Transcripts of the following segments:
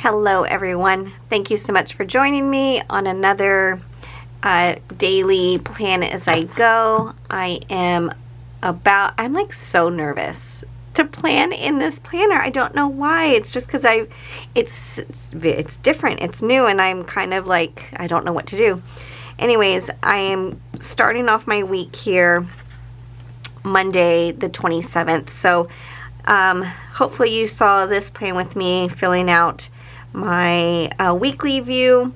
Hello everyone. Thank you so much for joining me on another daily plan as I go. I'm like so nervous to plan in this planner. I don't know why. It's just because it's different. It's new and I'm kind of like, I don't know what to do. Anyways, I am starting off my week here Monday the 27th. So hopefully you saw this plan with me filling out my weekly view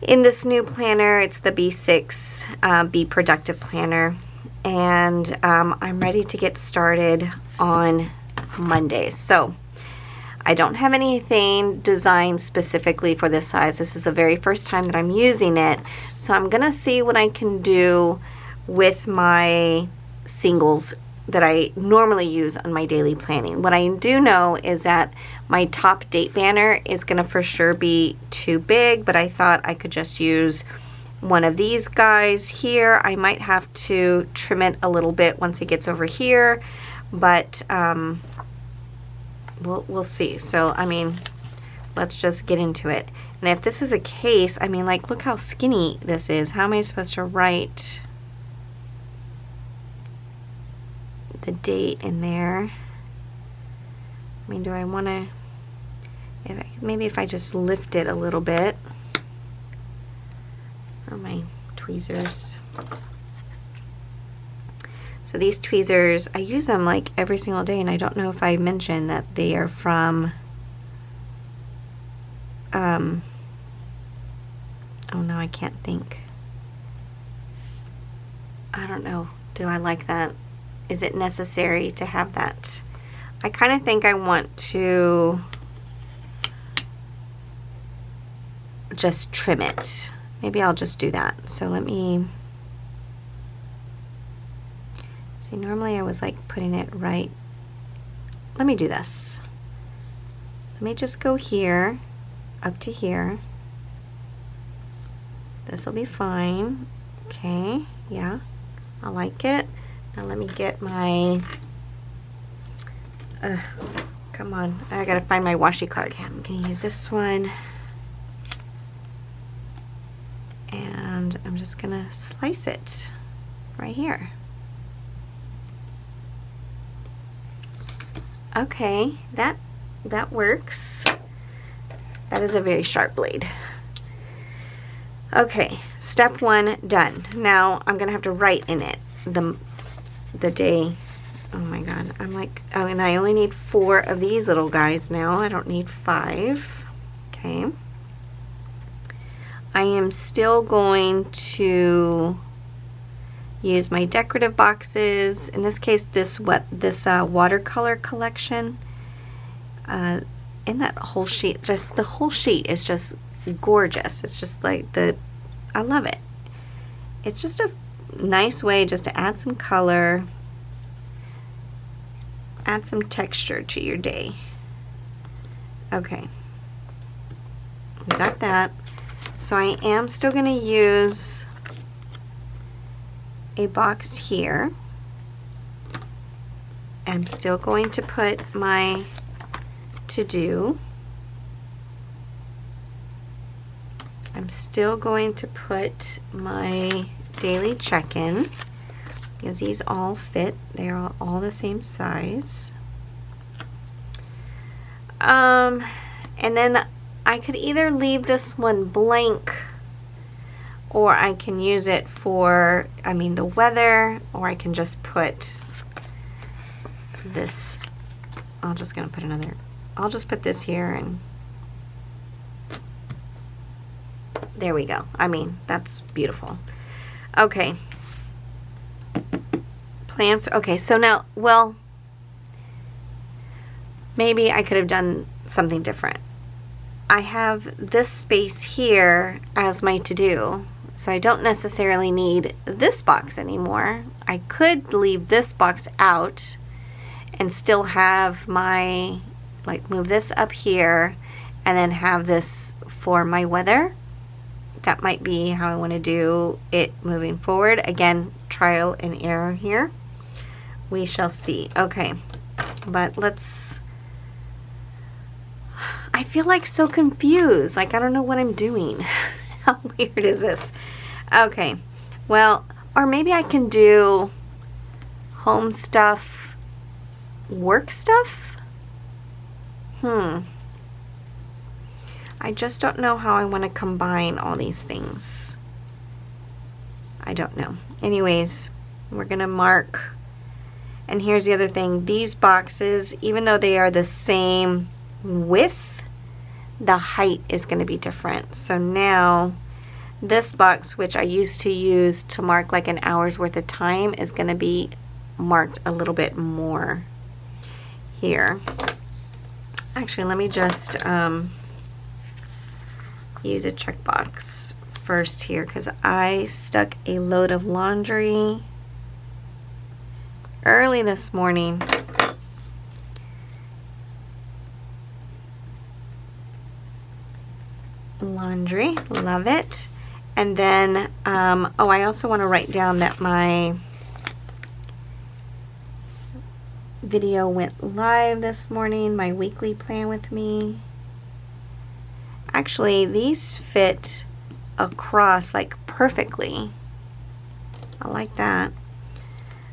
in this new planner. It's the B6 Be Productive Planner, and I'm ready to get started on Monday. So I don't have anything designed specifically for this size. This is the very first time that I'm using it, so I'm gonna see what I can do with my singles that I normally use on my daily planning. What I do know is that my top date banner is going to for sure be too big, but I thought I could just use one of these guys here. I might have to trim it a little bit once it gets over here, but we'll see. So, I mean, let's just get into it. And if this is a case, I mean, like, look how skinny this is. How am I supposed to write the date in there? I mean, do I want to, maybe if I just lift it a little bit. Oh, my tweezers. So these tweezers, I use them like every single day, and I don't know if I mentioned that they are from oh no, I can't think. I don't know. Do I like that? Is it necessary to have that? I kind of think I want to just trim it. Maybe I'll just do that. So let me see. Normally I was like putting it right. Let me do this. Let me just go here up to here. This will be fine. Okay, yeah, I like it. Now let me get my, come on, I gotta find my washi card. Yeah, I'm gonna use this one. And I'm just gonna slice it right here. Okay, that works. That is a very sharp blade. Okay, step one done. Now I'm gonna have to write in it the day. Oh my god, I'm like, oh, and I only need 4 of these little guys now. I don't need 5. Okay, I am still going to use my decorative boxes. In this case, this watercolor collection. And that whole sheet, just the whole sheet is just gorgeous. It's just like I love it. It's just a nice way just to add some color, add some texture to your day. Okay, we got that. So I am still going to use a box here. I'm still going to put my to-do. I'm still going to put my daily check-in, because these all fit. They're all the same size. And then I could either leave this one blank, or I can use it for, I mean, the weather, or I can just put this. I'll just put this here, and there we go. I mean, that's beautiful. Okay. Plants. Okay, so now, well, maybe I could have done something different. I have this space here as my to-do, so I don't necessarily need this box anymore. I could leave this box out and still have my, like, move this up here and then have this for my weather. That might be how I want to do it moving forward. Again, trial and error here. We shall see. Okay, but let's I feel like so confused. Like I don't know what I'm doing. How weird is this? Okay. Well, or maybe I can do home stuff, work stuff? I just don't know how I want to combine all these things. I don't know. Anyways, we're going to mark. And here's the other thing. These boxes, even though they are the same width, the height is going to be different. So now this box, which I used to use to mark like an hour's worth of time, is going to be marked a little bit more here. Actually, let me just use a checkbox first here because I stuck a load of laundry early this morning. Laundry, love it. And then, oh, I also want to write down that my video went live this morning, my weekly plan with me. Actually, these fit across like perfectly. I like that.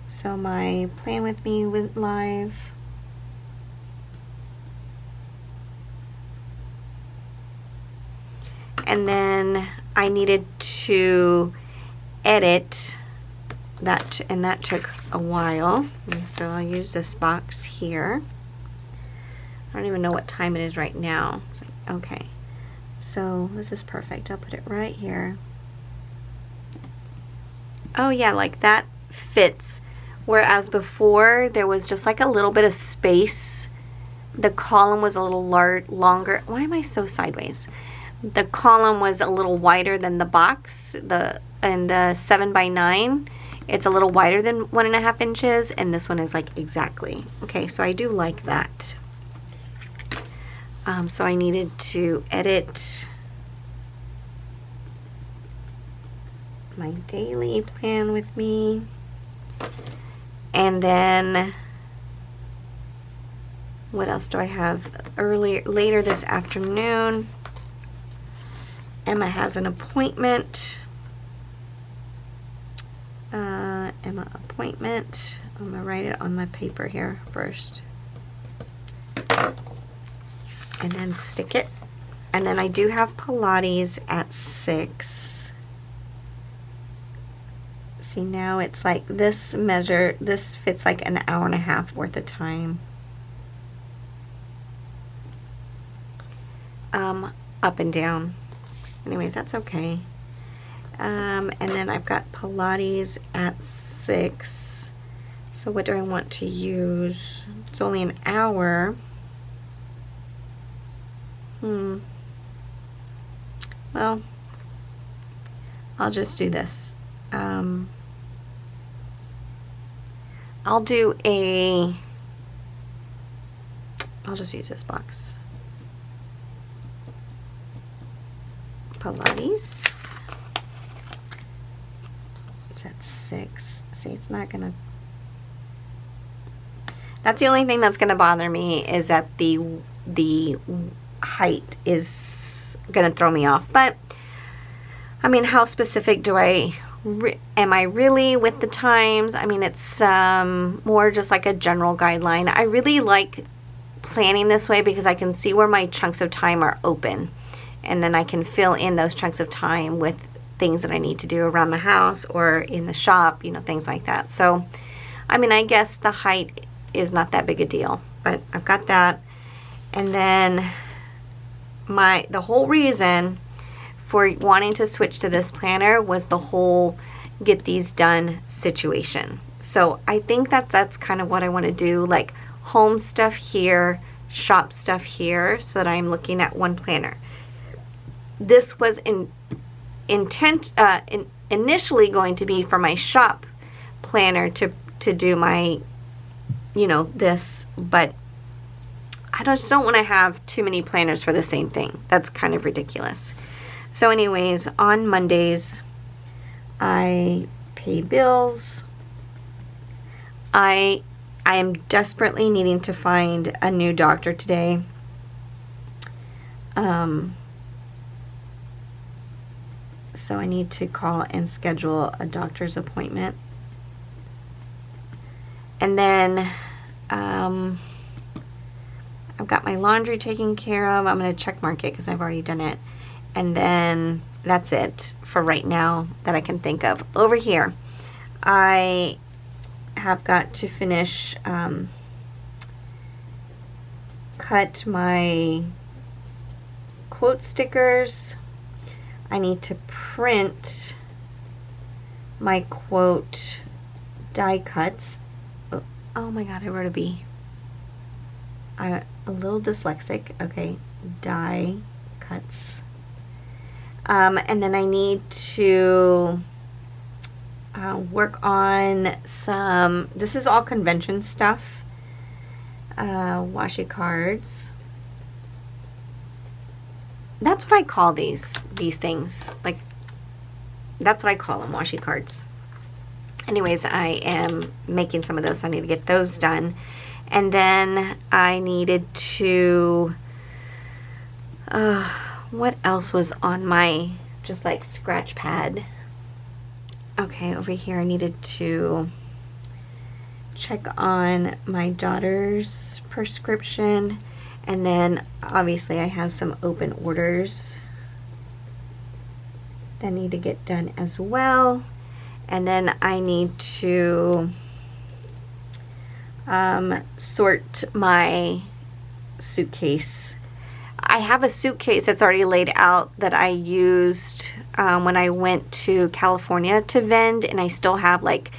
So my plan with me went live. And then I needed to edit that, and that took a while. And so I'll use this box here. I don't even know what time it is right now. It's like, okay. So this is perfect. I'll put it right here. Oh yeah, like that fits. Whereas before there was just like a little bit of space. The column was a little longer. Why am I so sideways? The column was a little wider than the box. And the 7x9, it's a little wider than 1.5 inches, and this one is like exactly. Okay, so I do like that. So I needed to edit my daily plan with me. And then what else do I have? Later this afternoon, Emma has an appointment. Emma appointment. I'm gonna write it on the paper here first. And then stick it. And then I do have Pilates at 6. See, now it's like this fits like an hour and a half worth of time. Up and down. Anyways, that's okay. And then I've got Pilates at 6. So what do I want to use? It's only an hour. Well, I'll just do this. I'll just use this box. Pilates. It's at 6. See, it's not gonna. That's the only thing that's gonna bother me, is that the height is gonna throw me off. But I mean, how specific do I am I really with the times? I mean, it's more just like a general guideline. I really like planning this way because I can see where my chunks of time are open, and then I can fill in those chunks of time with things that I need to do around the house or in the shop, you know, things like that. So I mean, I guess the height is not that big a deal, but I've got that. And then the whole reason for wanting to switch to this planner was the whole get these done situation. So I think that's kind of what I want to do, like home stuff here, shop stuff here, so that I'm looking at one planner. This was initially going to be for my shop planner to do my, you know, this, but I just don't want to have too many planners for the same thing. That's kind of ridiculous. So anyways, on Mondays, I pay bills. I am desperately needing to find a new doctor today. So I need to call and schedule a doctor's appointment. And then I've got my laundry taken care of. I'm going to check mark it because I've already done it. And then that's it for right now that I can think of. Over here, I have got to finish cut my quote stickers. I need to print my quote die cuts. Oh my god, I wrote a B. I'm a little dyslexic. Okay, die cuts. And then I need to work on some, this is all convention stuff, washi cards. That's what I call these things. Like, that's what I call them, washi cards. Anyways, I am making some of those, so I need to get those done. And then I needed to, what else was on my, just like scratch pad? Okay, over here I needed to check on my daughter's prescription. And then obviously I have some open orders that need to get done as well. And then I need to sort my suitcase. I have a suitcase that's already laid out that I used when I went to California to vend, and I still have like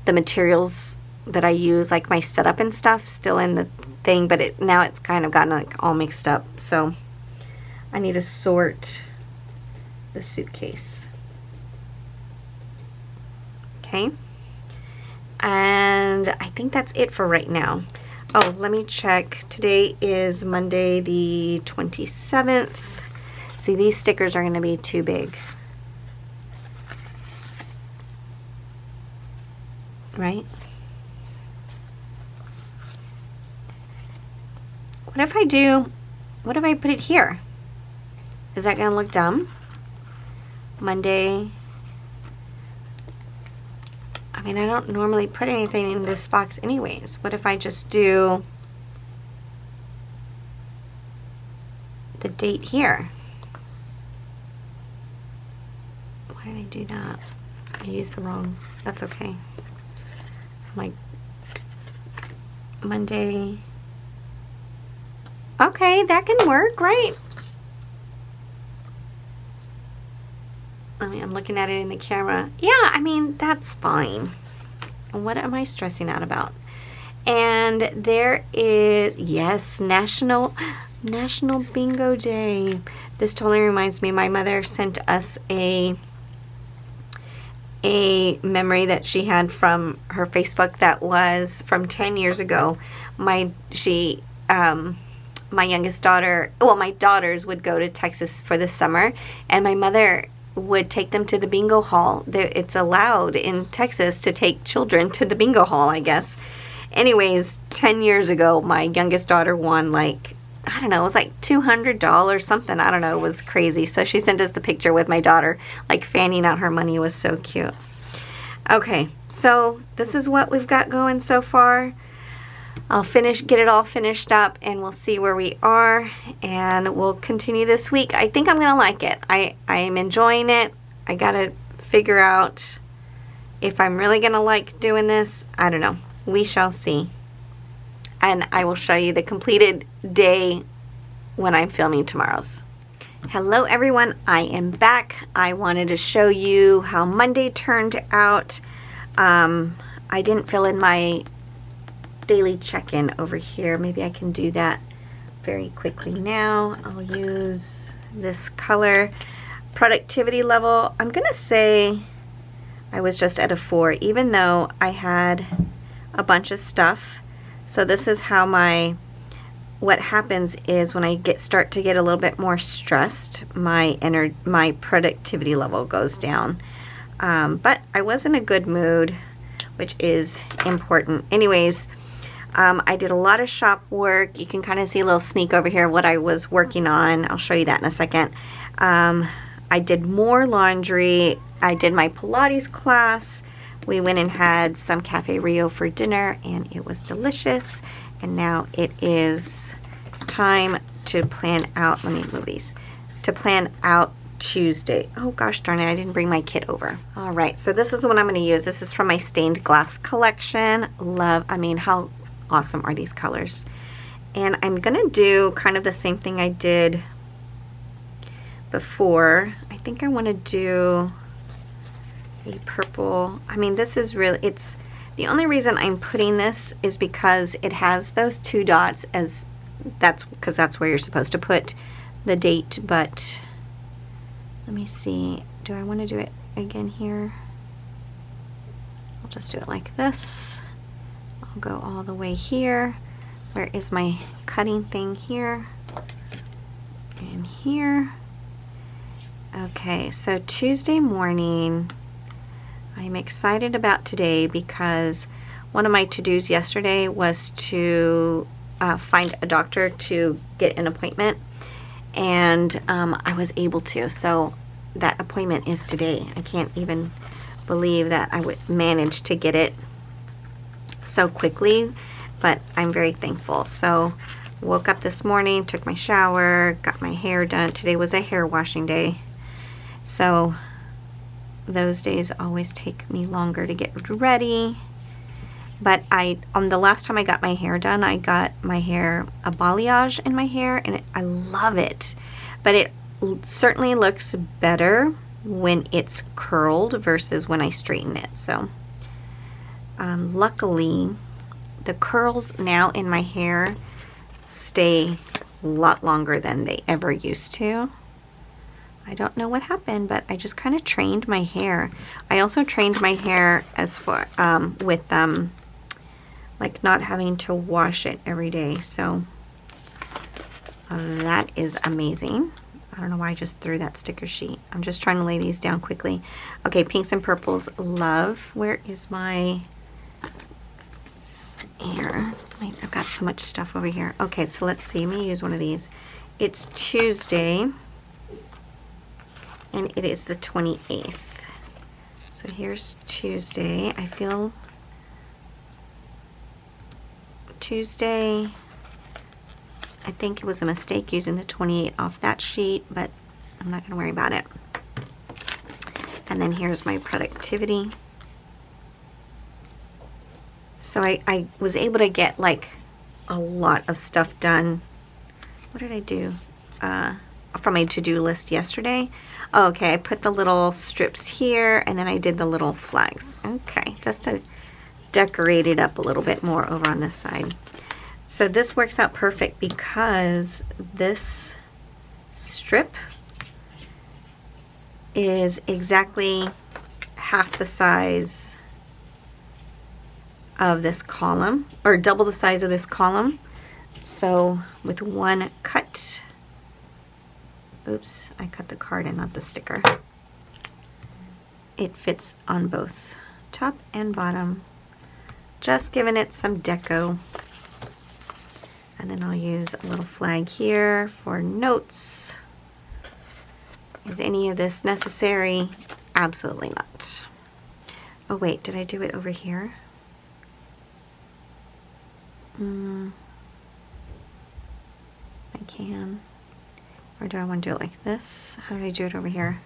the materials that I use, like my setup and stuff, still in the thing, but now it's kind of gotten like all mixed up. So I need to sort the suitcase. Okay. And I think that's it for right now. Oh, let me check. Today is Monday the 27th. See, these stickers are going to be too big. Right? What if I put it here? Is that going to look dumb? Monday. I mean, I don't normally put anything in this box anyways. What if I just do the date here? Why did I do that? I used the wrong, that's okay. I'm like, Monday. Okay, that can work, right? I'm looking at it in the camera. Yeah, I mean, that's fine. What am I stressing out about? And there is, yes, National Bingo Day. This totally reminds me, my mother sent us a memory that she had from her Facebook that was from 10 years ago. My youngest daughter, well, my daughters would go to Texas for the summer, and my mother would take them to the bingo hall. It's allowed in Texas to take children to the bingo hall, I guess. Anyways, 10 years ago, my youngest daughter won like, I don't know, it was like $200 something. I don't know, it was crazy. So she sent us the picture with my daughter, like fanning out her money. It was so cute. Okay, so this is what we've got going so far. I'll get it all finished up, and we'll see where we are, and we'll continue this week. I think I'm going to like it. I am enjoying it. I got to figure out if I'm really going to like doing this. I don't know. We shall see. And I will show you the completed day when I'm filming tomorrow's. Hello everyone, I am back. I wanted to show you how Monday turned out. I didn't fill in my daily check-in over here. Maybe I can do that very quickly now. I'll use this color. Productivity level, I'm gonna say I was just at a 4, even though I had a bunch of stuff. So this is how what happens is when I start to get a little bit more stressed, my productivity level goes down. But I was in a good mood, which is important. Anyways, I did a lot of shop work. You can kind of see a little sneak over here of what I was working on. I'll show you that in a second. I did more laundry. I did my Pilates class. We went and had some Cafe Rio for dinner, and it was delicious. And now it is time to plan out, let me move these, to plan out Tuesday. Oh gosh darn it, I didn't bring my kit over. All right, so this is what I'm going to use. This is from my stained glass collection. Love, I mean, how awesome are these colors? And I'm going to do kind of the same thing I did before. I think I want to do a purple. I mean, this is really, it's the only reason I'm putting this is because it has those 2 dots, as that's because that's where you're supposed to put the date. But let me see, do I want to do it again here? I'll just do it like this. I'll go all the way here. Where is my cutting thing? Here and here. Okay, so Tuesday morning, I'm excited about today because one of my to-dos yesterday was to find a doctor to get an appointment, and I was able to. So that appointment is today. I can't even believe that I would manage to get it so quickly, but I'm very thankful. So woke up this morning, took my shower, got my hair done. Today was a hair washing day. So those days always take me longer to get ready. But on the last time I got my hair done, I got my hair, a balayage in my hair, and I love it. But it certainly looks better when it's curled versus when I straighten it. So luckily, the curls now in my hair stay a lot longer than they ever used to. I don't know what happened, but I just kind of trained my hair. I also trained my hair as far with like not having to wash it every day. So that is amazing. I don't know why I just threw that sticker sheet. I'm just trying to lay these down quickly. Okay, pinks and purples, love. Where is my here? Wait, I've got so much stuff over here. Okay, so let's see. Let me use one of these. It's Tuesday, and it is the 28th. So here's Tuesday. I feel Tuesday, I think it was a mistake using the 28 off that sheet, but I'm not going to worry about it. And then here's my productivity. So I was able to get like a lot of stuff done. What did I do from my to-do list yesterday? Oh, okay, I put the little strips here, and then I did the little flags. Okay, just to decorate it up a little bit more over on this side. So this works out perfect because this strip is exactly half the size of this column, or double the size of this column. So with one cut, oops, I cut the card and not the sticker. It fits on both top and bottom. Just giving it some deco. And then I'll use a little flag here for notes. Is any of this necessary? Absolutely not. Oh wait, did I do it over here? I can. Or do I want to do it like this? How do I do it over here?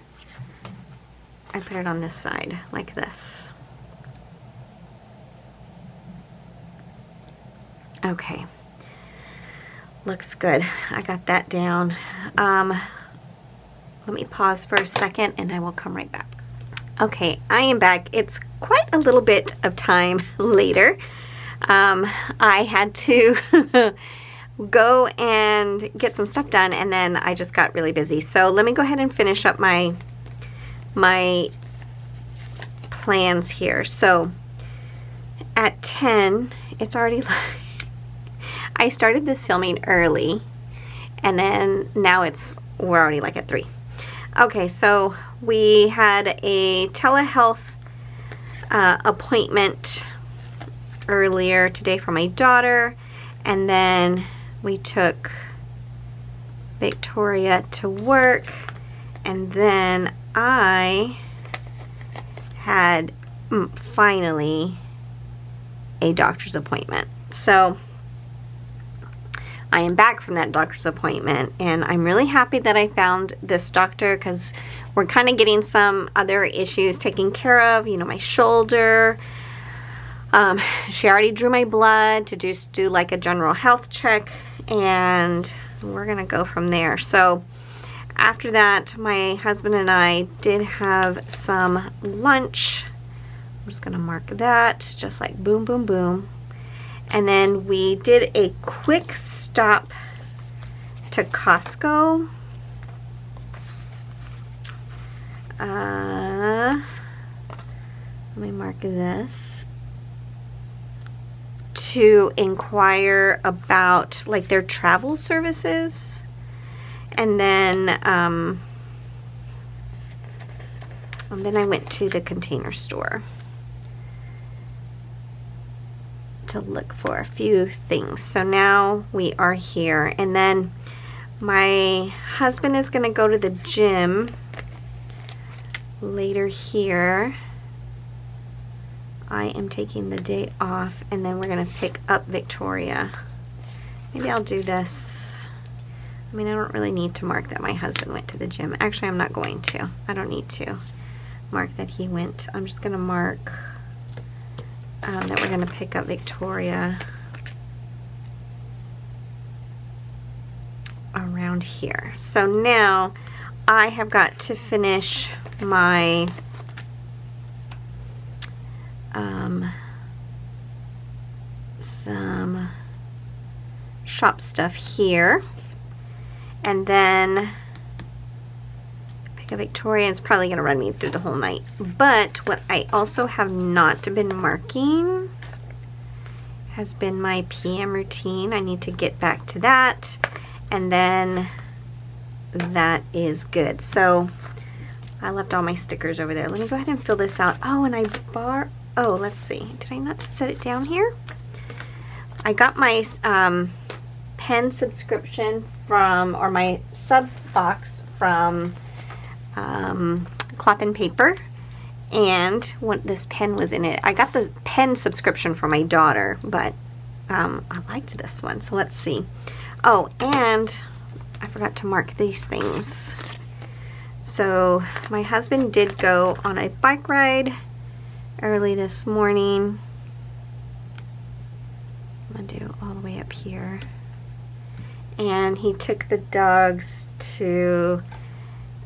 I put it on this side, like this. Okay. Looks good. I got that down. Let me pause for a second and I will come right back. Okay, I am back. It's quite a little bit of time later. I had to go and get some stuff done, and then I just got really busy. So let me go ahead and finish up my plans here. So at 10, it's already I started this filming early, and then now we're already like at 3. Okay, so we had a telehealth appointment earlier today for my daughter, and then we took Victoria to work, and then I had finally a doctor's appointment. So I am back from that doctor's appointment, and I'm really happy that I found this doctor because we're kind of getting some other issues taken care of. You know, my shoulder. She already drew my blood to do like a general health check, and we're gonna go from there. So after that, my husband and I did have some lunch. I'm just gonna mark that, just like boom, boom, boom. And then we did a quick stop to Costco. Let me mark this. To inquire about like their travel services. And then I went to the Container Store to look for a few things. So now we are here, and then my husband is going to go to the gym later here. I am taking the day off, and then we're going to pick up Victoria. Maybe I'll do this. I mean, I don't really need to mark that my husband went to the gym. Actually, I'm not going to. I don't need to mark that he went. I'm just going to mark that we're going to pick up Victoria around here. So now I have got to finish my some shop stuff here, and then pick up Victoria. It's probably going to run me through the whole night. But what I also have not been marking has been my PM routine. I need to get back to that, and then that is good. So I left all my stickers over there. Let me go ahead and fill this out. Oh, and oh, let's see. Did I not set it down here? I got my pen subscription from, or my sub box from Cloth and Paper, and this pen was in it. I got the pen subscription for my daughter, but I liked this one, so let's see. Oh, and I forgot to mark these things. So my husband did go on a bike ride early this morning. I'm gonna do all the way up here. And he took the dogs to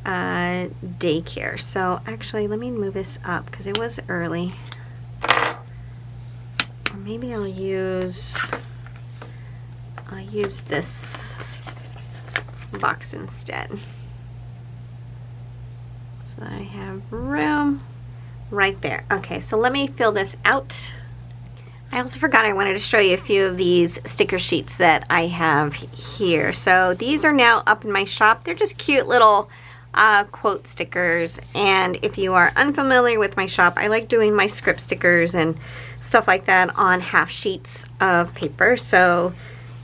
daycare. So actually, let me move this up because it was early. Or maybe I'll use this box instead, so that I have room right there. Okay, so let me fill this out. I also forgot I wanted to show you a few of these sticker sheets that I have here. So these are now up in my shop. They're just cute little quote stickers, and if you are unfamiliar with my shop, I like doing my script stickers and stuff like that on half sheets of paper, so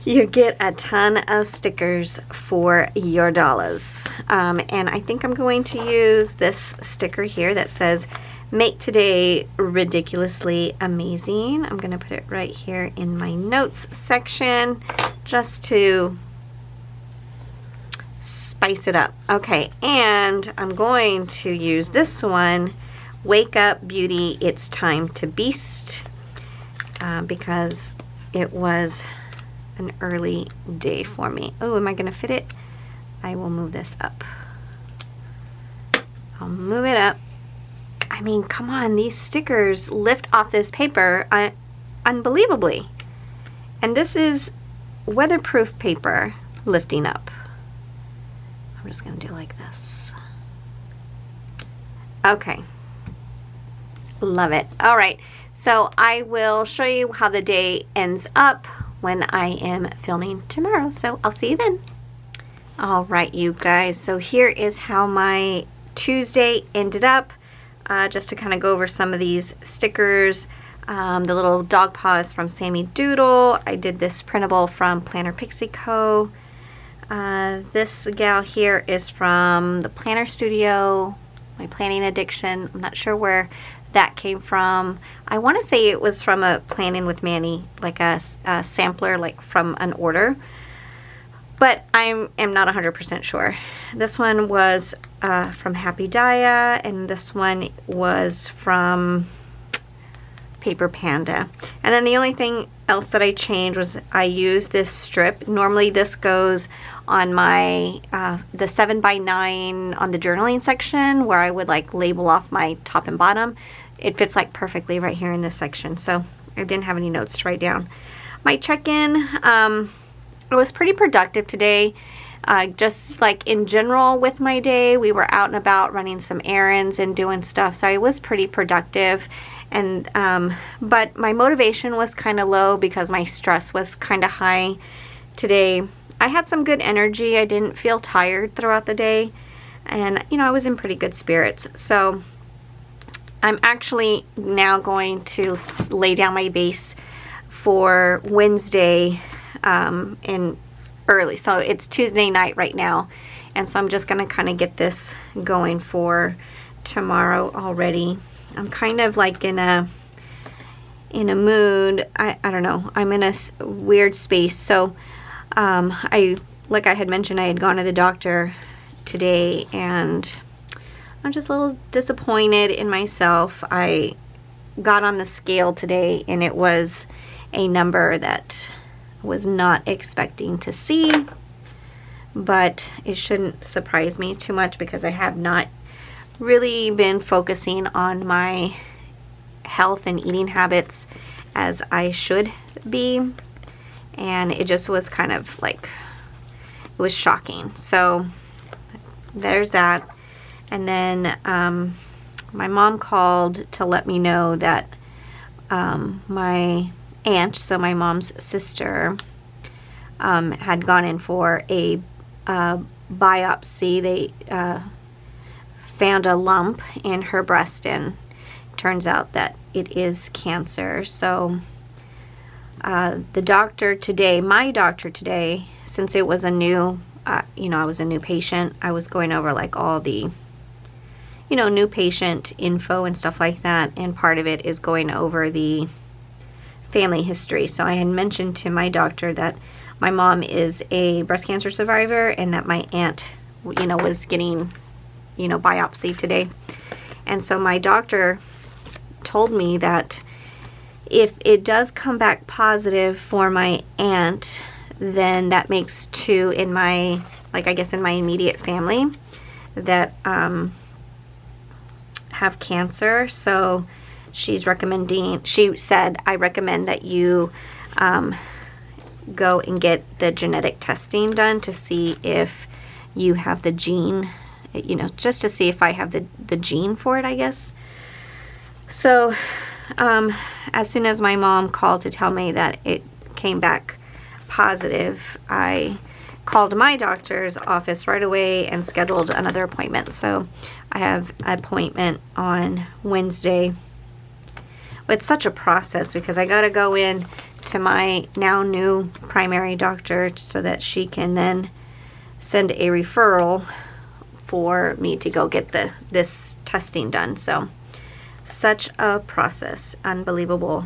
you get a ton of stickers for your dollars. And I think I'm going to use this sticker here that says "Make today ridiculously amazing." I'm going to put it right here in my notes section just to spice it up. Okay, and I'm going to use this one, "Wake up beauty, it's time to beast," because it was an early day for me. Oh, am I going to fit it? I will move this up. I'll move it up. I mean, come on, these stickers lift off this paper unbelievably. And this is weatherproof paper lifting up. I'm just going to do like this. Okay. Love it. All right. So I will show you how the day ends up when I am filming tomorrow. So I'll see you then. All right, you guys. So here is how my Tuesday ended up. Just to kind of go over some of these stickers. The little dog paw is from Sammy Doodle. I did this printable from Planner Pixie Co. This gal here is from the Planner Studio, my planning addiction. I'm not sure where that came from. I want to say it was from a Planning with Manny, like a sampler, like from an order, but I am not 100% sure. This one was from Happy Daya, and this one was from Paper Panda. And then the only thing else that I changed was I used this strip. Normally this goes on my the 7x9 on the journaling section where I would like label off my top and bottom. It fits like perfectly right here in this section, so I didn't have any notes to write down. My check-in, it was pretty productive today. Just like in general with my day, we were out and about running some errands and doing stuff, so I was pretty productive. And but my motivation was kind of low because my stress was kind of high today. I had some good energy. I didn't feel tired throughout the day, and I was in pretty good spirits. So I'm actually now going to lay down my base for Wednesday in early. So it's Tuesday night right now, and so I'm just going to kind of get this going for tomorrow already. I'm kind of like in a mood. I don't know. I'm in a weird space. So like I had mentioned, I had gone to the doctor today, and I'm just a little disappointed in myself. I got on the scale today, and it was a number that I was not expecting to see, but it shouldn't surprise me too much because I have not really been focusing on my health and eating habits as I should be, and it just was kind of like, it was shocking. So there's that. And then my mom called to let me know that my aunt, so my mom's sister, had gone in for a biopsy. They found a lump in her breast, and turns out that it is cancer. So the doctor today, my doctor today, since it was a new, I was a new patient, I was going over like all the, new patient info and stuff like that, and part of it is going over the family history. So I had mentioned to my doctor that my mom is a breast cancer survivor, and that my aunt, was getting biopsy today. And so my doctor told me that if it does come back positive for my aunt, then that makes 2 in my, in my immediate family that have cancer. So she said, I recommend that you go and get the genetic testing done to see if you have the gene, just to see if I have the gene for it, I guess. So as soon as my mom called to tell me that it came back positive, I called my doctor's office right away and scheduled another appointment. So I have an appointment on Wednesday. It's such a process because I got to go in to my now new primary doctor so that she can then send a referral for me to go get this testing done. So such a process. Unbelievably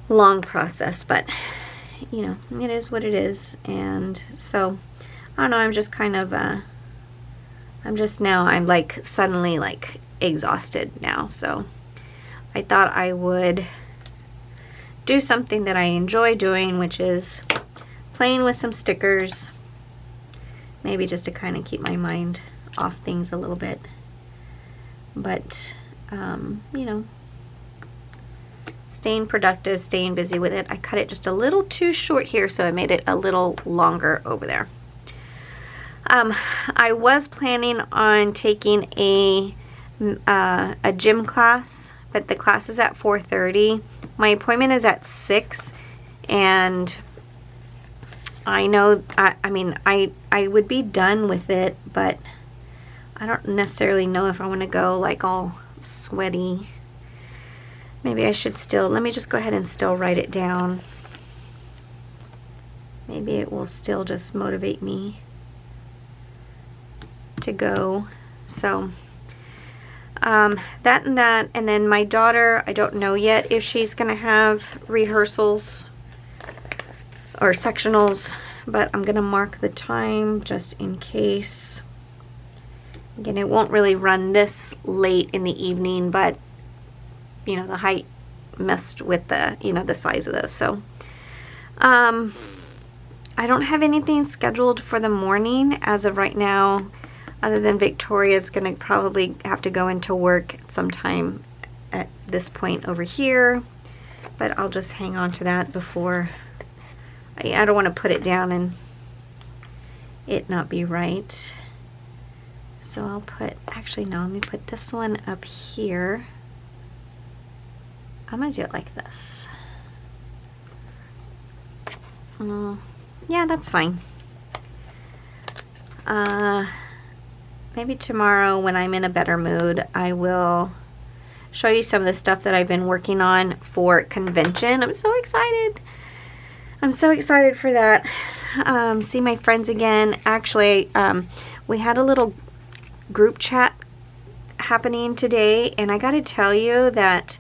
long process, but it is what it is. And so I don't know, I'm just kind of I'm like suddenly like exhausted now. So I thought I would do something that I enjoy doing, which is playing with some stickers, maybe just to kind of keep my mind off things a little bit. But staying productive, staying busy with it. I cut it just a little too short here, so I made it a little longer over there. I was planning on taking a gym class, but the class is at 4:30. My appointment is at 6, and I know, I would be done with it, but I don't necessarily know if I want to go like all sweaty Maybe I should still, let me just go ahead and still write it down. Maybe it will still just motivate me to go. So that and that. And then my daughter, I don't know yet if she's going to have rehearsals or sectionals, but I'm going to mark the time just in case. Again, it won't really run this late in the evening, but you know, the height messed with the, you know, the size of those. So I don't have anything scheduled for the morning as of right now, other than Victoria's going to probably have to go into work sometime at this point over here, but I'll just hang on to that before I don't want to put it down and it not be right. So I'll put, actually no, let me put this one up here. I'm going to do it like this. Yeah, that's fine. Maybe tomorrow when I'm in a better mood, I will show you some of the stuff that I've been working on for convention. I'm so excited. I'm so excited for that. See my friends again. Actually, we had a little group chat happening today, and I got to tell you that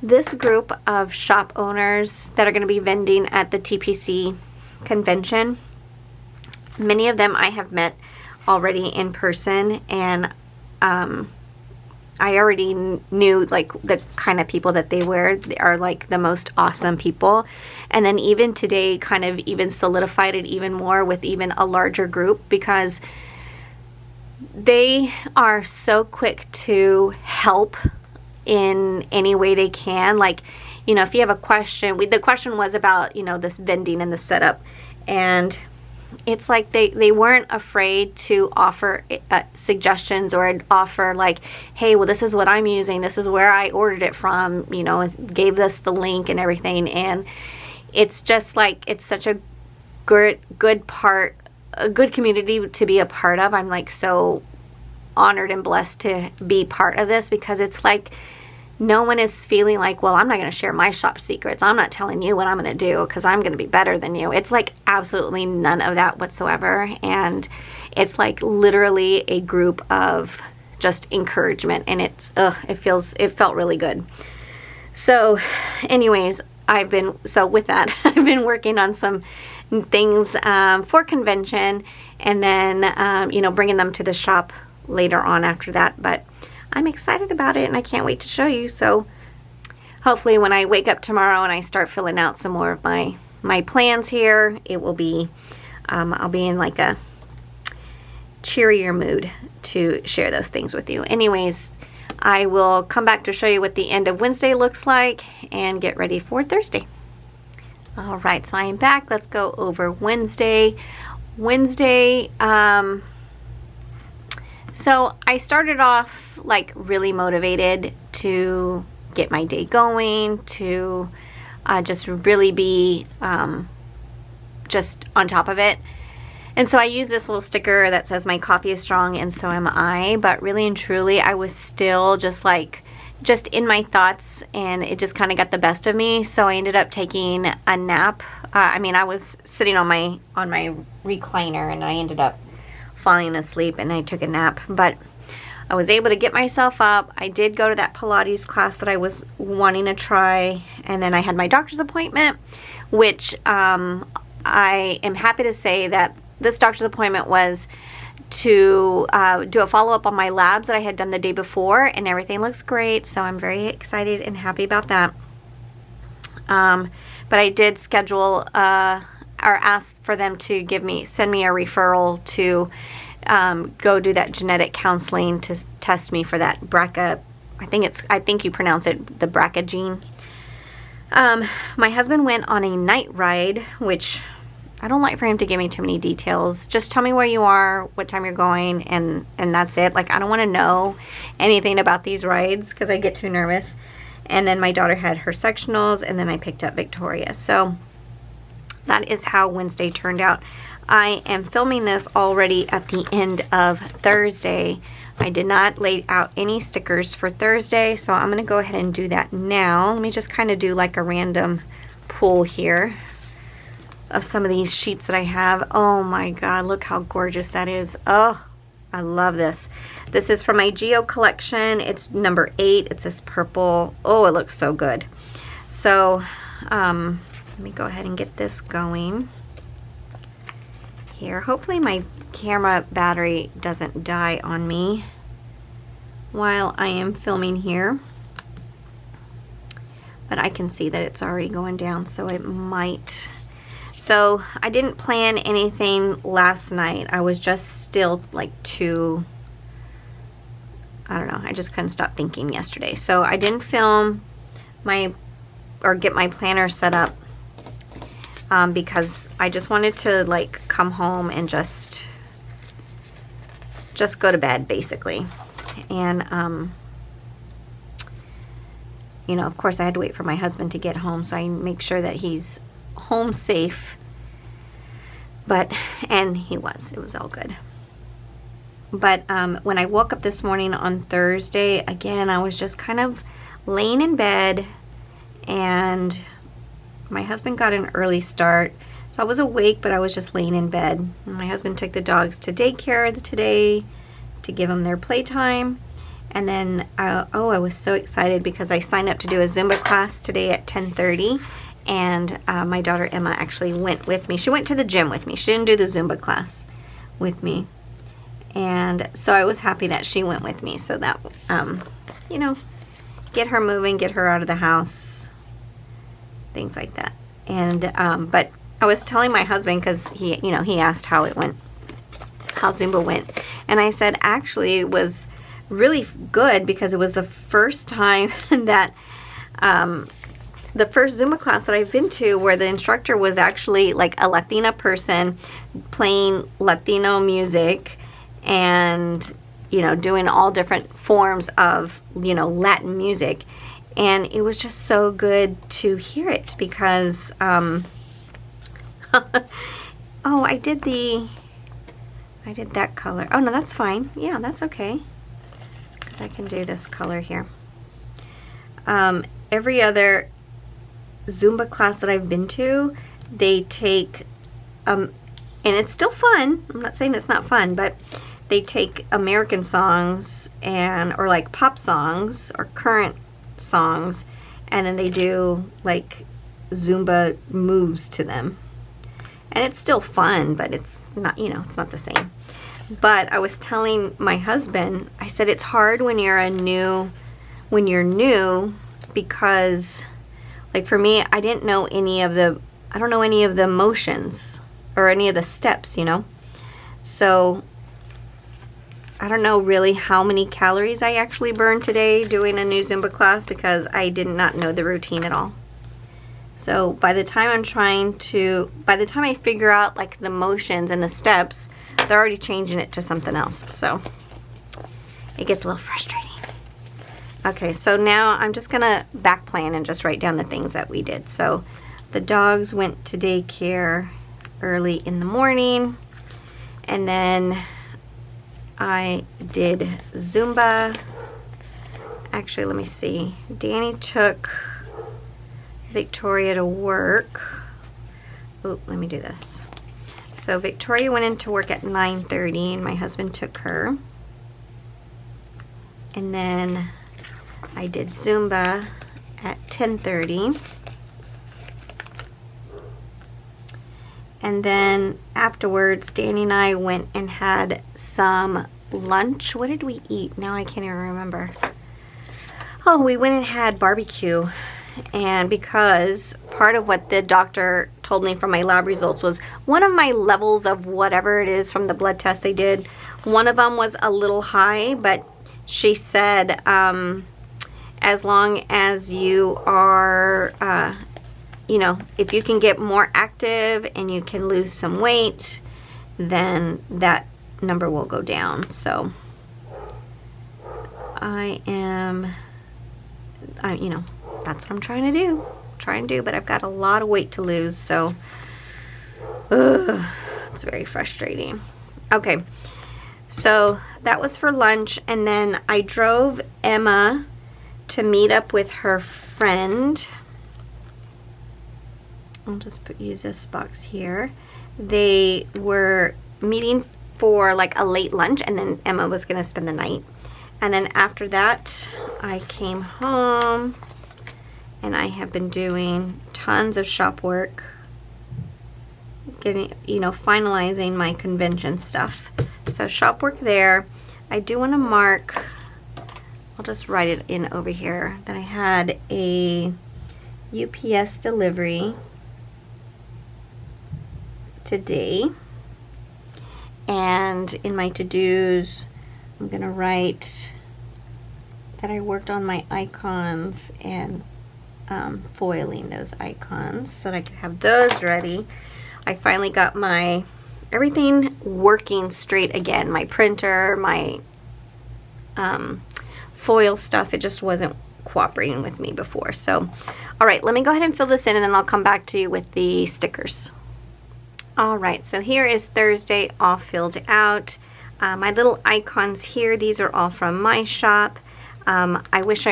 this group of shop owners that are going to be vending at the TPC convention, many of them I have met already in person, and I already knew like the kind of people that they were. They are like the most awesome people. And then even today kind of even solidified it even more with even a larger group, because they are so quick to help in any way they can. Like, you know, if you have a question, the question was about, you know, this vending and the setup, and it's like they weren't afraid to offer suggestions or offer like, hey, well, this is what I'm using, this is where I ordered it from, you know, gave us the link and everything. And it's just like, it's such a good part, a good community to be a part of. I'm like so honored and blessed to be part of this, because it's like no one is feeling like, well, I'm not going to share my shop secrets, I'm not telling you what I'm going to do because I'm going to be better than you. It's like absolutely none of that whatsoever. And it's like literally a group of just encouragement, and it felt really good. So anyways, with that I've been working on some things for convention, and then you know, bringing them to the shop later on after that. But I'm excited about it, and I can't wait to show you. So hopefully when I wake up tomorrow and I start filling out some more of my plans here, it will be I'll be in like a cheerier mood to share those things with you. Anyways, I will come back to show you what the end of Wednesday looks like and get ready for Thursday. All right, so I am back. Let's go over Wednesday. So I started off like really motivated to get my day going, to just really be just on top of it. And so I use this little sticker that says my coffee is strong and so am I. But really and truly, I was still just in my thoughts, and it just kind of got the best of me. So I ended up taking a nap. I was sitting on my recliner, and I ended up falling asleep, and I took a nap. But I was able to get myself up. I did go to that Pilates class that I was wanting to try, and then I had my doctor's appointment, which I am happy to say that this doctor's appointment was to do a follow-up on my labs that I had done the day before, and everything looks great, so I'm very excited and happy about that. But I did schedule or ask for them to send me a referral to go do that genetic counseling to test me for that BRCA. I think you pronounce it the BRCA gene. My husband went on a night ride, which I don't like for him to give me too many details. Just tell me where you are, what time you're going, and that's it. Like, I don't want to know anything about these rides because I get too nervous. And then my daughter had her sectionals, and then I picked up Victoria. So that is how Wednesday turned out. I am filming this already at the end of Thursday. I did not lay out any stickers for Thursday, so I'm going to go ahead and do that now. Let me just kind of do like a random pull here of some of these sheets that I have. Oh my god, look how gorgeous that is. Oh, I love this. This is from my Geo collection. It's number 8. It's this purple. Oh, it looks so good. So let me go ahead and get this going here. Hopefully my camera battery doesn't die on me while I am filming here, but I can see that it's already going down, so it might. So I didn't plan anything last night. I was just still like too, I don't know, I just couldn't stop thinking yesterday. So I didn't film or get my planner set up because I just wanted to like come home and just go to bed basically. And you know, of course I had to wait for my husband to get home, so I make sure that he's home safe. And it was all good. But when I woke up this morning on Thursday, again, I was just kind of laying in bed, and my husband got an early start, so I was awake, but I was just laying in bed. And my husband took the dogs to daycare today to give them their playtime. And then I was so excited because I signed up to do a Zumba class today at 10:30, and my daughter Emma actually went with me. She went to the gym with me. She didn't do the Zumba class with me, and so I was happy that she went with me, so that you know, get her moving, get her out of the house, things like that. And but I was telling my husband, because he asked how it went, how Zumba went, and I said actually it was really good because it was the first time that the first Zumba class that I've been to where the instructor was actually like a Latina person playing Latino music and, you know, doing all different forms of, you know, Latin music. And it was just so good to hear it because oh, I did that color. Oh no, that's fine. Yeah, that's okay. I can do this color here. Every other Zumba class that I've been to, they take, and it's still fun. I'm not saying it's not fun, but they take American songs or like pop songs or current songs, and then they do like Zumba moves to them. And it's still fun, but it's not, you know, it's not the same. But I was telling my husband, I said it's hard when you're new, because like for me, I don't know any of the motions or any of the steps, you know. So I don't know really how many calories I actually burned today doing a new Zumba class because I did not know the routine at all. So by the time I figure out like the motions and the steps, they're already changing it to something else. So it gets a little frustrating. Okay, so now I'm just gonna back plan and just write down the things that we did. So the dogs went to daycare early in the morning, and then I did Zumba. Actually, let me see. Danny took Victoria to work. Oh, let me do this. So Victoria went into work at 9:30 and my husband took her. And then I did Zumba at 10:30. And then afterwards, Danny and I went and had some lunch. What did we eat? Now I can't even remember. Oh, we went and had barbecue. And because part of what the doctor told me from my lab results was one of my levels of whatever it is from the blood test they did, one of them was a little high, but she said as long as you are, you know, if you can get more active and you can lose some weight, then that number will go down. So you know, that's what I'm trying to do, but I've got a lot of weight to lose, so Ugh, it's very frustrating. Okay, so that was for lunch, and then I drove Emma to meet up with her friend. I'll just use this box here. They were meeting for like a late lunch, and then Emma was going to spend the night. And then after that, I came home, and I have been doing tons of shop work, getting, finalizing my convention stuff. So shop work there. I do want to mark, I'll just write it in over here, that I had a UPS delivery today. And in my to-dos, I'm going to write that I worked on my icons and foiling those icons so that I could have those ready. I finally got my everything working straight again. My printer, my foil stuff, it just wasn't cooperating with me before. So, all right, let me go ahead and fill this in, and then I'll come back to you with the stickers. All right, so here is Thursday all filled out. My little icons here, these are all from my shop. I wish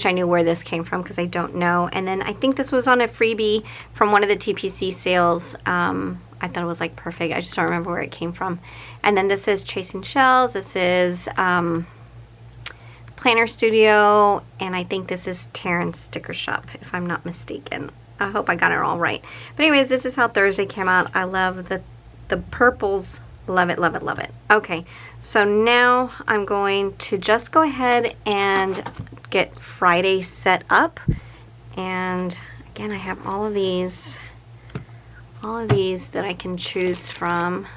I knew where this came from, because I don't know. And then I think this was on a freebie from one of the TPC sales. I thought it was like perfect. I just don't remember where it came from. And then this is Chasing Shells. This is Planner Studio, and I think this is Terrence Sticker Shop, if I'm not mistaken. I hope I got it all right. But anyways, this is how Thursday came out. I love the purples. Love it, love it, love it. Okay, so now I'm going to just go ahead and get Friday set up. And again, I have all of these that I can choose from.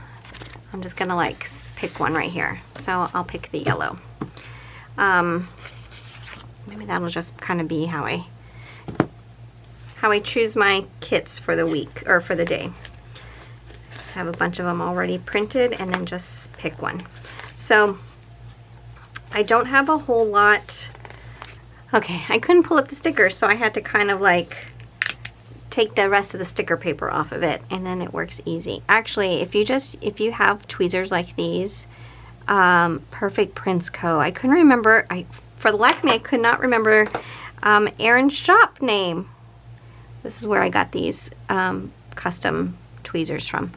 I'm just gonna like pick one right here. So I'll pick the yellow. Maybe that'll just kind of be how I choose my kits for the week or for the day. Just have a bunch of them already printed, and then just pick one. So I don't have a whole lot. Okay, I couldn't pull up the stickers, so I had to kind of like take the rest of the sticker paper off of it, and then it works easy. Actually, if you have tweezers like these, Perfect Prints Co. I couldn't remember. For the life of me, I could not remember Erin's shop name. This is where I got these custom tweezers from.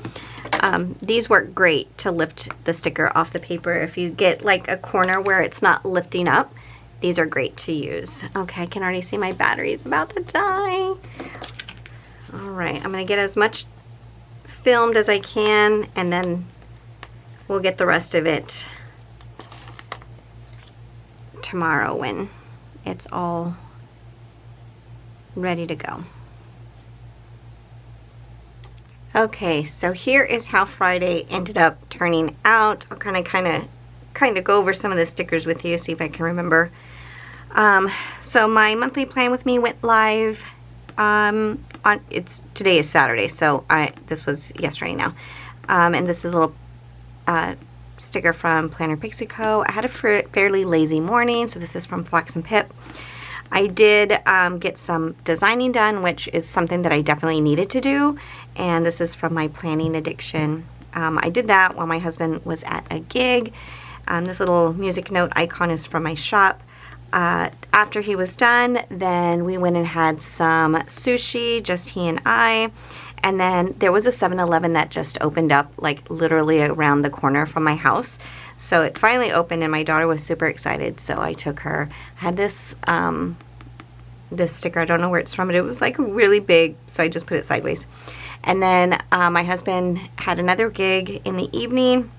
These work great to lift the sticker off the paper. If you get like a corner where it's not lifting up, these are great to use. Okay, I can already see my battery is about to die. All right, I'm gonna get as much filmed as I can, and then we'll get the rest of it tomorrow when it's all ready to go. Okay, so here is how Friday ended up turning out. I'll kind of go over some of the stickers with you, see if I can remember. So my monthly plan with me went live today is Saturday, so this was yesterday now. And this is a little sticker from Planner Pixie Co. I had a fairly lazy morning, so this is from Flax and Pip. I did get some designing done, which is something that I definitely needed to do, and this is from my planning addiction. I did that while my husband was at a gig. This little music note icon is from my shop. After he was done, then we went and had some sushi, just he and I. And then there was a 7-Eleven that just opened up, like literally around the corner from my house. So it finally opened, and my daughter was super excited. So I took her. I had this this sticker. I don't know where it's from, but it was like really big. So I just put it sideways. And then my husband had another gig in the evening.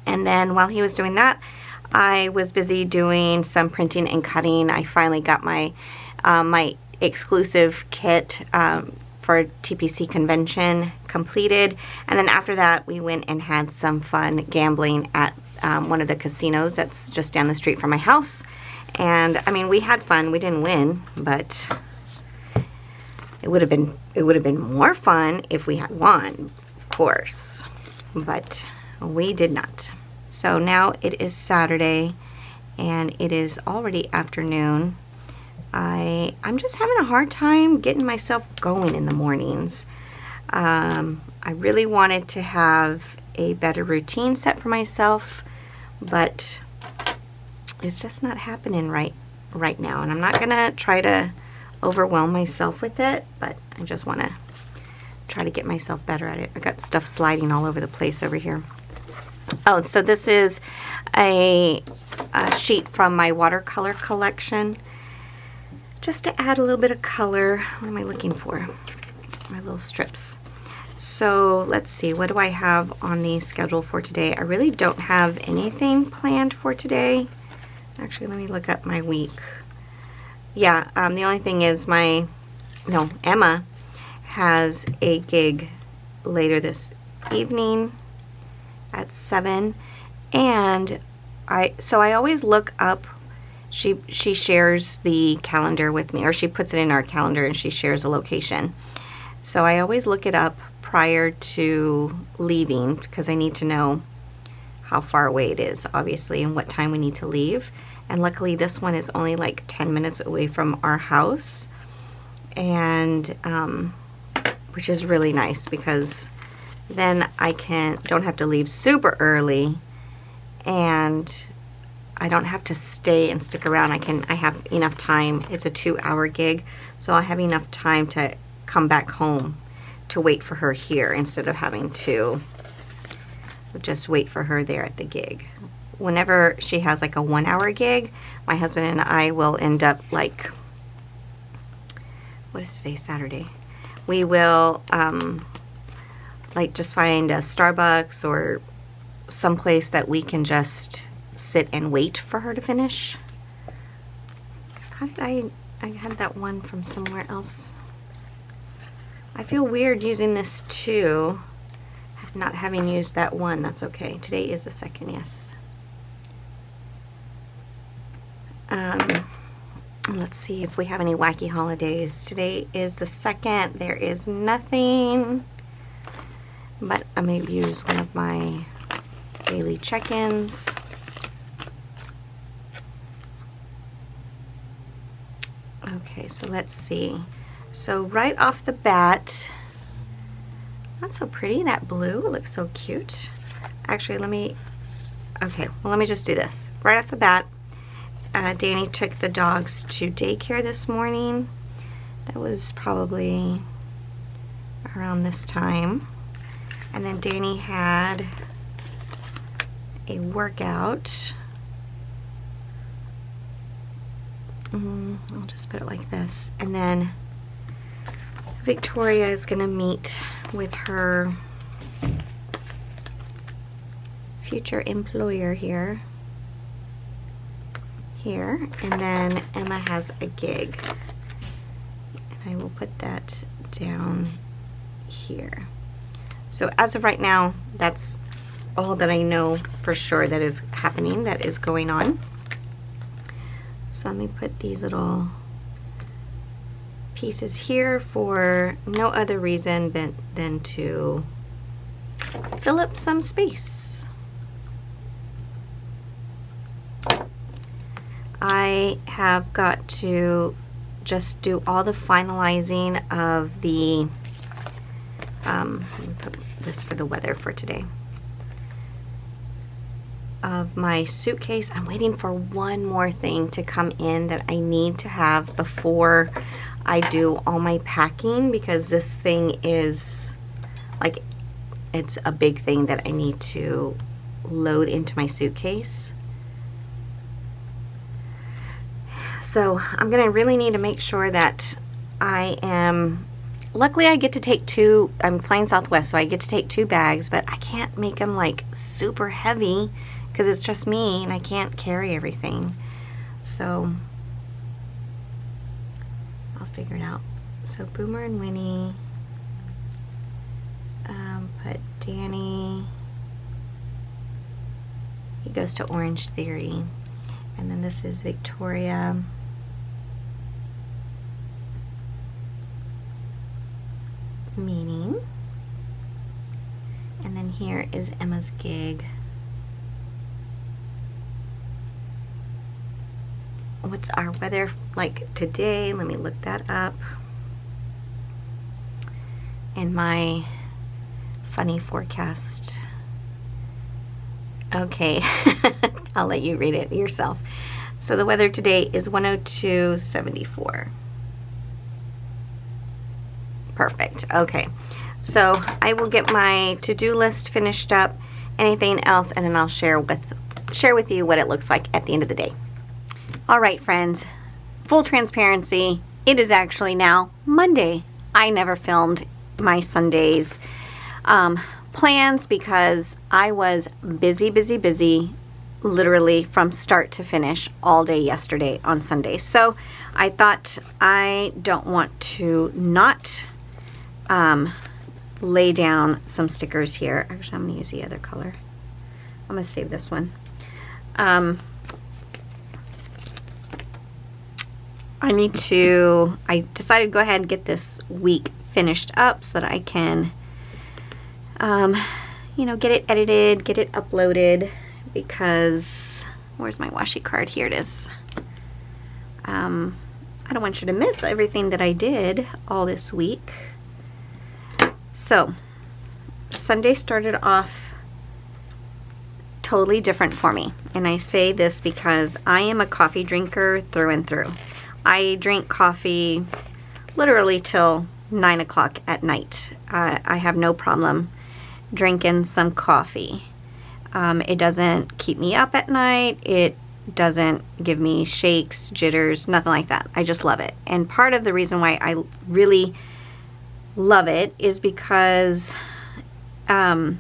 And then while he was doing that, I was busy doing some printing and cutting. I finally got my my exclusive kit for TPC convention completed, and then after that we went and had some fun gambling at one of the casinos that's just down the street from my house. And I mean, we had fun. We didn't win, but it would have been more fun if we had won, of course, but we did not. So now it is Saturday, and it is already afternoon. I'm just having a hard time getting myself going in the mornings. I really wanted to have a better routine set for myself, but it's just not happening right now. And I'm not gonna try to overwhelm myself with it, but I just want to try to get myself better at it. I got stuff sliding all over the place over here. Oh, so this is a sheet from my watercolor collection, just to add a little bit of color. What am I looking for? My little strips. So let's see, what do I have on the schedule for today? I really don't have anything planned for today. Actually, let me look up my week. Yeah, the only thing is Emma has a gig later this evening at 7, and I always look up. She shares the calendar with me, or she puts it in our calendar and she shares a location. So I always look it up prior to leaving because I need to know how far away it is, obviously, and what time we need to leave. And luckily this one is only like 10 minutes away from our house, and which is really nice because then I don't have to leave super early, and I don't have to stay and stick around. I have enough time. It's a 2-hour gig, so I'll have enough time to come back home to wait for her here instead of having to just wait for her there at the gig. Whenever she has like a 1-hour gig, my husband and I will end up like, what is today, Saturday? We will like just find a Starbucks or someplace that we can just sit and wait for her to finish. How did I had that one from somewhere else. I feel weird using this too, not having used that one. That's okay. Today is the 2nd, yes. Let's see if we have any wacky holidays. Today is the 2nd. There is nothing, but I'm going to use one of my daily check-ins. Okay, so let's see. So right off the bat, not so pretty, that blue. It looks so cute. Actually, let me just do this. Right off the bat, Danny took the dogs to daycare this morning. That was probably around this time. And then Danny had a workout. I'll just put it like this. And then Victoria is going to meet with her future employer here, and then Emma has a gig, and I will put that down here. So as of right now, that's all that I know for sure that is happening, that is going on. So let me put these little pieces here for no other reason than to fill up some space. I have got to just do all the finalizing of the let me put this for the weather for today, of my suitcase. I'm waiting for one more thing to come in that I need to have before I do all my packing, because this thing is like, it's a big thing that I need to load into my suitcase. So I'm gonna really need to make sure that I am, luckily I get to take 2, I'm flying Southwest, so I get to take 2 bags, but I can't make them like super heavy because it's just me and I can't carry everything. So I'll figure it out. So Boomer and Winnie, put Danny, he goes to Orange Theory, and then this is Victoria. Meeting, and then here is Emma's gig. What's our weather like today? Let me look that up. in my funny forecast. Okay, I'll let you read it yourself. So the weather today is 102.74. Perfect. Okay, so I will get my to-do list finished up, anything else, and then I'll share with you what it looks like at the end of the day. All right, friends, full transparency, it is actually now Monday. I never filmed my Sundays plans because I was busy, literally from start to finish all day yesterday on Sunday. So I thought I don't want to not lay down some stickers here. Actually, I'm going to use the other color. I'm going to save this one. I decided to go ahead and get this week finished up so that I can, get it edited, get it uploaded, because, where's my washi card? Here it is. I don't want you to miss everything that I did all this week. So, Sunday started off totally different for me. And I say this because I am a coffee drinker through and through. I drink coffee literally till 9 o'clock at night. I have no problem drinking some coffee. It doesn't keep me up at night. It doesn't give me shakes, jitters, nothing like that. I just love it. And part of the reason why I really love it is because even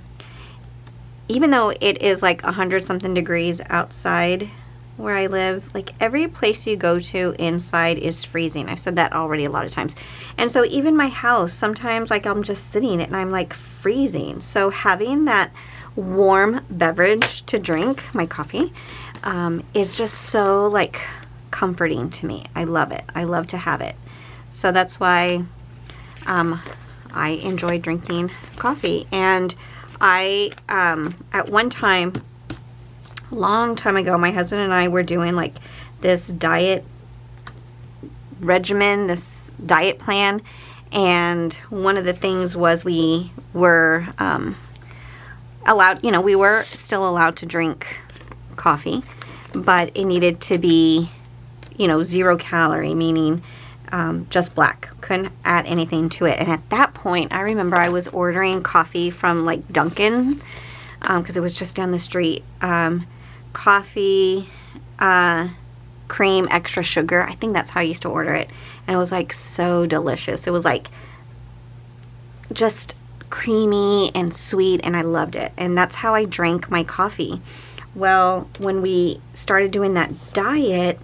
though it is like 100-something degrees outside where I live, like every place you go to inside is freezing. I've said that already a lot of times. And so even my house, sometimes like I'm just sitting and I'm like freezing. So having that warm beverage to drink, my coffee, is just so like comforting to me. I love it. I love to have it. So that's why I enjoy drinking coffee. And I, at one time, long time ago, my husband and I were doing like this diet regimen, this diet plan, and one of the things was we were allowed, we were still allowed to drink coffee, but it needed to be 0 calorie, meaning just black, couldn't add anything to it. And at that point, I remember I was ordering coffee from like Dunkin', because it was just down the street. Coffee, cream, extra sugar. I think that's how I used to order it. And it was like so delicious. It was like just creamy and sweet, and I loved it. And that's how I drank my coffee. Well, when we started doing that diet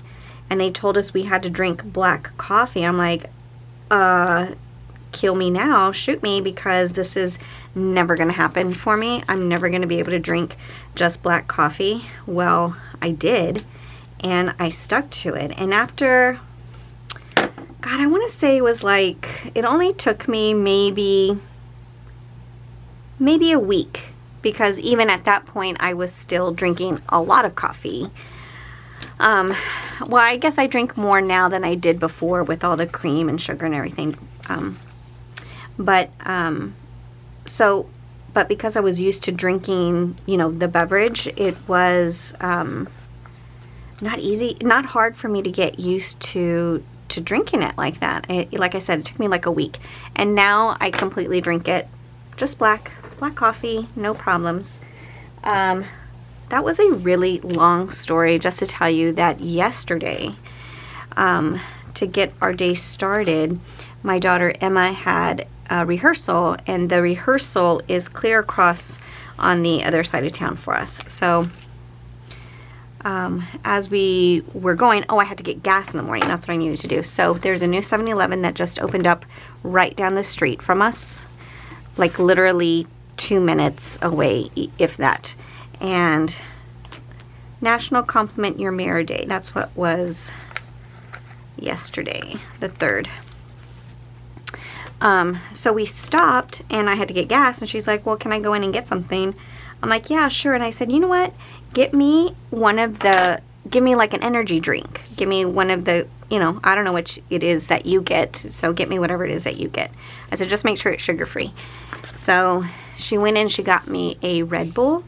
and they told us we had to drink black coffee, I'm like, kill me now, shoot me, because this is never going to happen for me. I'm never going to be able to drink just black coffee. Well, I did, and I stuck to it. And after, God, I want to say it was like, it only took me maybe a week, because even at that point I was still drinking a lot of coffee. Well, I guess I drink more now than I did before with all the cream and sugar and everything. But because I was used to drinking, the beverage, it was not hard for me to get used to drinking it like that. Like I said, it took me like a week. And now I completely drink it just black coffee, no problems. That was a really long story just to tell you that yesterday, to get our day started, my daughter Emma had a rehearsal, and the rehearsal is clear across on the other side of town for us. So as we were going, I had to get gas in the morning. That's what I needed to do. So there's a new 7-Eleven that just opened up right down the street from us, like literally 2 minutes away, if that. And National Compliment Your Mirror Day. That's what was yesterday, the 3rd. So we stopped, and I had to get gas, and she's like, well, can I go in and get something? I'm like, yeah, sure. And I said, you know what? Give me like an energy drink. Give me one of the you know, I don't know which it is that you get, so get me whatever it is that you get. I said, just make sure it's sugar-free. So she went in, she got me a Red Bull,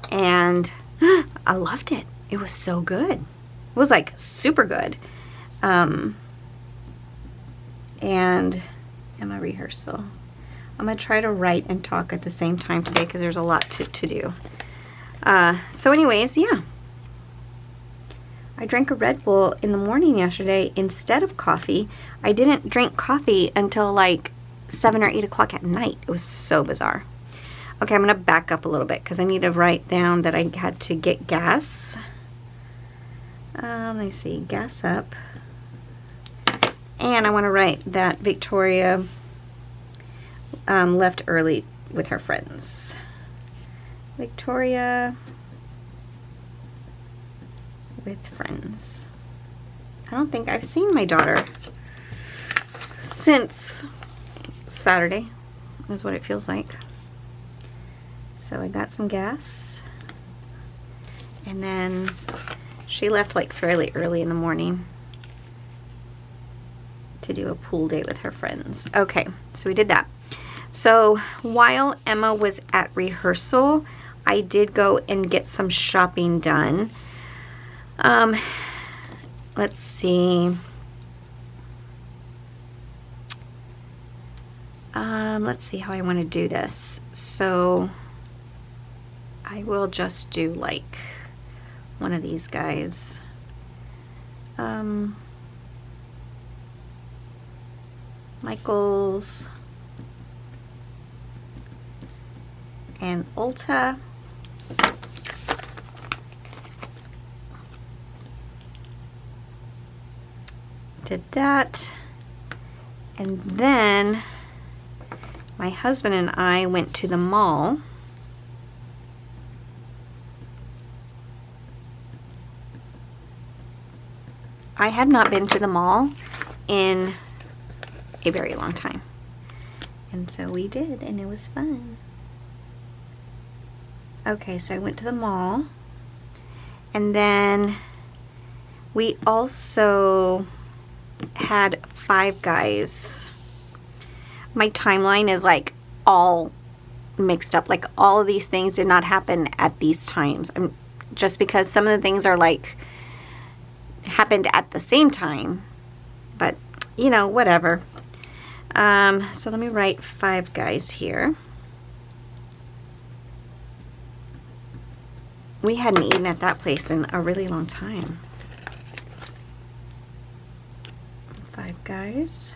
and I loved it. It was so good. It was like super good. And in my rehearsal, I'm going to try to write and talk at the same time today because there's a lot to do. So anyways, yeah. I drank a Red Bull in the morning yesterday instead of coffee. I didn't drink coffee until like 7 or 8 o'clock at night. It was so bizarre. Okay, I'm going to back up a little bit because I need to write down that I had to get gas. Let me see, gas up. And I want to write that Victoria left early with her friends. Victoria with friends. I don't think I've seen my daughter since Saturday, is what it feels like. So I got some gas, and then she left like fairly early in the morning to do a pool day with her friends. Okay, so we did that. So while Emma was at rehearsal, I did go and get some shopping done. Let's see. Let's see how I want to do this. So I will just do like one of these guys. Michaels and Ulta. Did that, and then my husband and I went to the mall. I had not been to the mall in a very long time, and so we did, and it was fun. Okay, so I went to the mall, and then we also had Five Guys. My timeline is like all mixed up. Like all of these things did not happen at these times. Just because some of the things are like happened at the same time. But you know, whatever. So let me write Five Guys here. We hadn't eaten at that place in a really long time. Five Guys.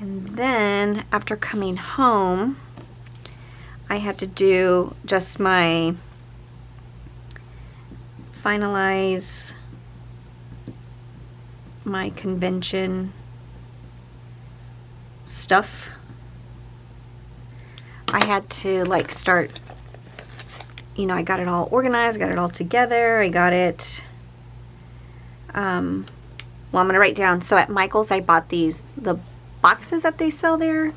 And then after coming home, I had to do just my finalize my convention stuff. I had to like start, you know, I got it all organized, got it all together, I got it, well, I'm gonna write down. So at Michael's I bought the boxes that they sell there,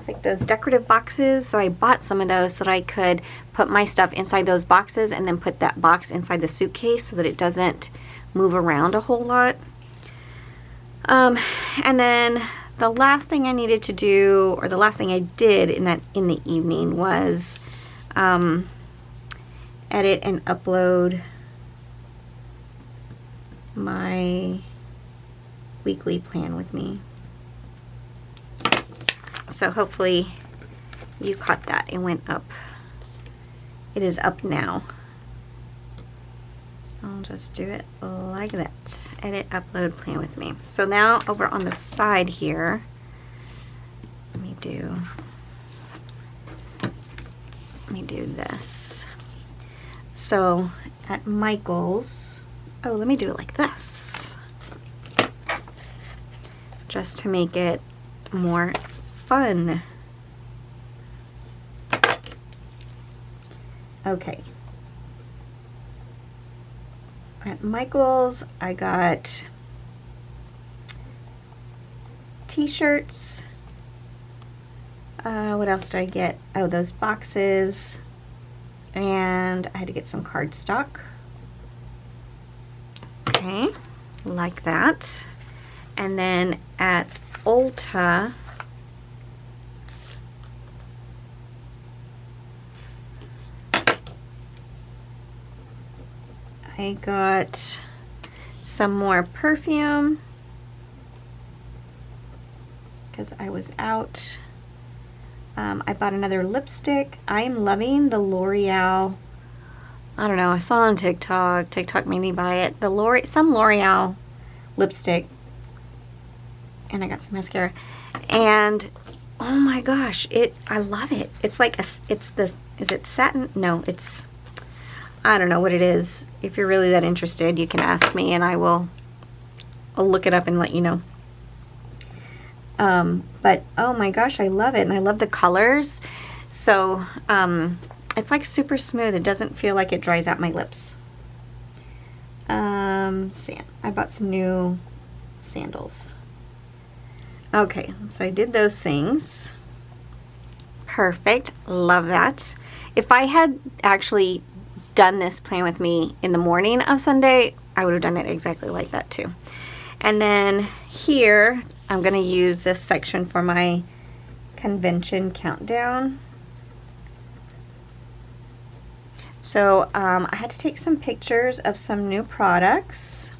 like those decorative boxes. So I bought some of those so that I could put my stuff inside those boxes and then put that box inside the suitcase so that it doesn't move around a whole lot. And then the last thing I needed to do, or the last thing I did in the evening was edit and upload my weekly plan with me. So hopefully you caught that. It went up. It is up now. I'll just do it like that. Edit, upload, plan with me. So now over on the side here, let me do this. So at Michael's, oh, let me do it like this, just to make it more fun. Okay. At Michael's, I got t-shirts. What else did I get? Oh, those boxes. And I had to get some cardstock. Okay. like that. And then at Ulta, I got some more perfume because I was out. I bought another lipstick. I'm loving the L'Oreal. I don't know, I saw it on TikTok. TikTok made me buy it. Some L'Oreal lipstick. And I got some mascara. And oh my gosh, I love it. It's like is it satin? No, I don't know what it is. If you're really that interested, you can ask me and I'll look it up and let you know. But oh my gosh, I love it, and I love the colors. So it's like super smooth. It doesn't feel like it dries out my lips. I bought some new sandals. Okay, so I did those things. Perfect. Love that. If I had actually done this plan with me in the morning of Sunday, I would have done it exactly like that too. And then here, I'm going to use this section for my convention countdown. So I had to take some pictures of some new products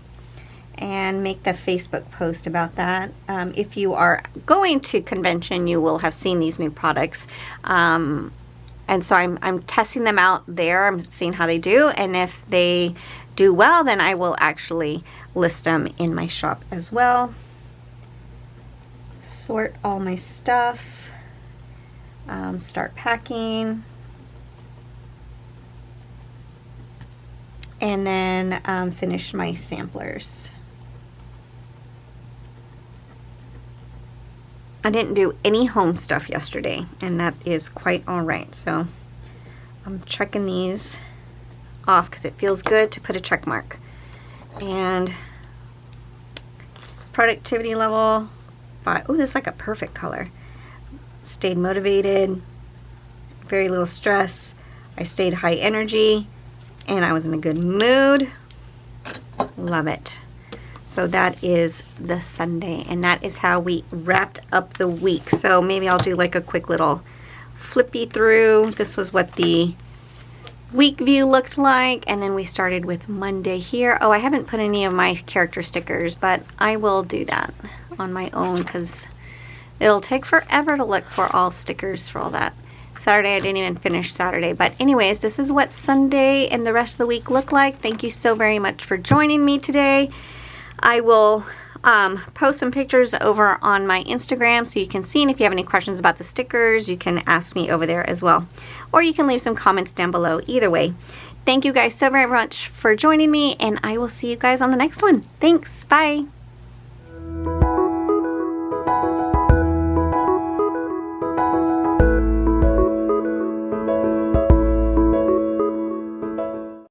and make the Facebook post about that. If you are going to convention, you will have seen these new products. And so I'm testing them out there. I'm seeing how they do. And if they do well, then I will actually list them in my shop as well. Sort all my stuff. Start packing. And then finish my samplers. I didn't do any home stuff yesterday, and that is quite all right. So I'm checking these off because it feels good to put a check mark. And productivity level 5. Oh, this is like a perfect color. Stayed motivated, very little stress. I stayed high energy, and I was in a good mood. Love it. So that is the Sunday, and that is how we wrapped up the week. So maybe I'll do like a quick little flippy through. This was what the week view looked like, and then we started with Monday here. Oh, I haven't put any of my character stickers, but I will do that on my own because it'll take forever to look for all stickers for all that. Saturday, I didn't even finish Saturday. But anyways, this is what Sunday and the rest of the week look like. Thank you so very much for joining me today. I will post some pictures over on my Instagram so you can see, and if you have any questions about the stickers, you can ask me over there as well. Or you can leave some comments down below. Either way, thank you guys so very much for joining me, and I will see you guys on the next one. Thanks. Bye.